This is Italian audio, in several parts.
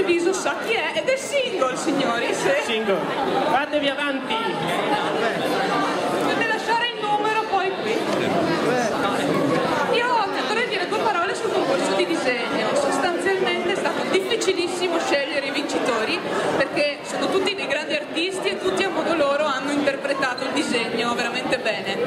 qualche viso sa chi è, ed è Single, signori. Single, fatevi avanti. Dovete lasciare il numero poi qui. Io vorrei dire due parole sul concorso di disegno. Sostanzialmente è stato difficilissimo scegliere i vincitori, perché sono tutti dei grandi artisti e tutti a modo loro hanno interpretato il disegno veramente bene.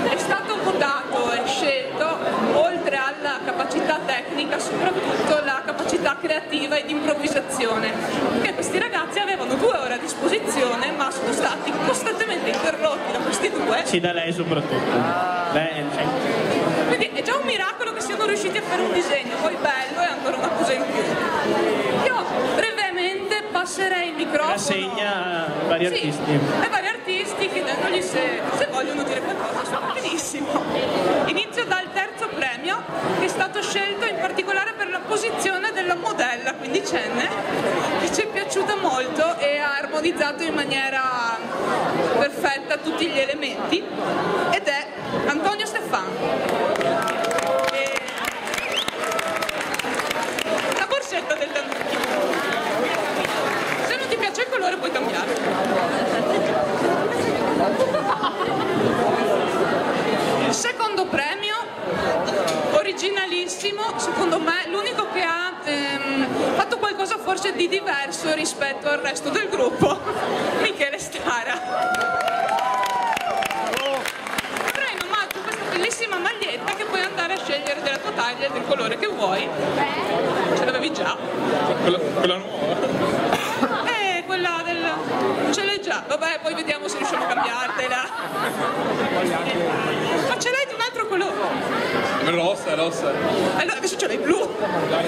È stato votato e scelto, oltre alla capacità tecnica, soprattutto la capacità creativa e di improvvisazione, perché questi ragazzi avevano 2 ore a disposizione, ma sono stati costantemente interrotti da questi due. Sì, da lei soprattutto. Quindi è già un miracolo che siano riusciti a fare un disegno, poi bello è ancora una cosa in più. Io brevemente passerei il microfono. Rassegna vari artisti. Ai vari artisti, chiedendogli se vogliono dire qualcosa. Benissimo. Inizio dal terzo premio, che è stato scelto in particolare per la posizione della modella quindicenne, che ci è piaciuta molto e ha armonizzato in maniera perfetta tutti gli elementi, ed è Antonio Stefan. La borsetta del Danubio. Se non ti piace il colore puoi cambiare. Il secondo premio, originalissimo, secondo me l'unico che ha fatto qualcosa forse di diverso rispetto al resto del gruppo, Michele Stara. Avrei in omaggio questa bellissima maglietta che puoi andare a scegliere della tua taglia e del colore che vuoi. Ce l'avevi già? Quella nuova? Quella del... ce l'hai già, vabbè, poi vediamo se riusciamo a cambiartela. Ma ce l'hai di un altro colore? Rossa. Allora adesso ce l'hai blu. Dai.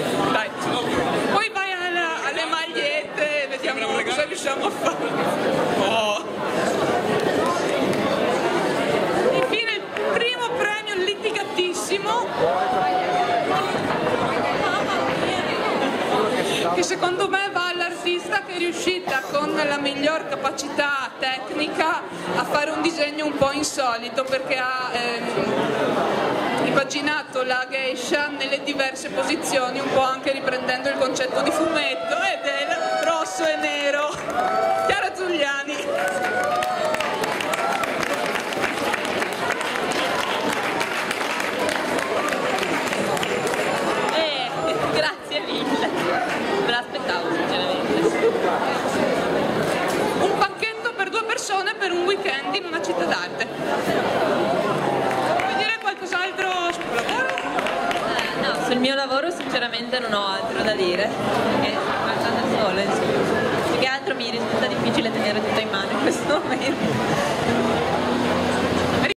Poi vai alle magliette e vediamo cosa riusciamo a fare. Oh. Infine il primo premio litigatissimo, che secondo me va all'artista che è riuscita con la miglior capacità tecnica a fare un disegno un po' insolito, perché ha impaginato la geisha nelle diverse posizioni, un po' anche riprendendo il concetto di fumetto, ed è il rosso e nero. Chiara Zuliani. Grazie mille, me l'aspettavo sinceramente. Un pacchetto per 2 persone per un weekend in una città d'arte. Vuoi dire qualcos'altro sul tuo lavoro? No, sul mio lavoro sinceramente non ho altro da dire, perché sto facendo solo, insomma. Più che altro mi risulta difficile tenere tutto in mano in questo momento.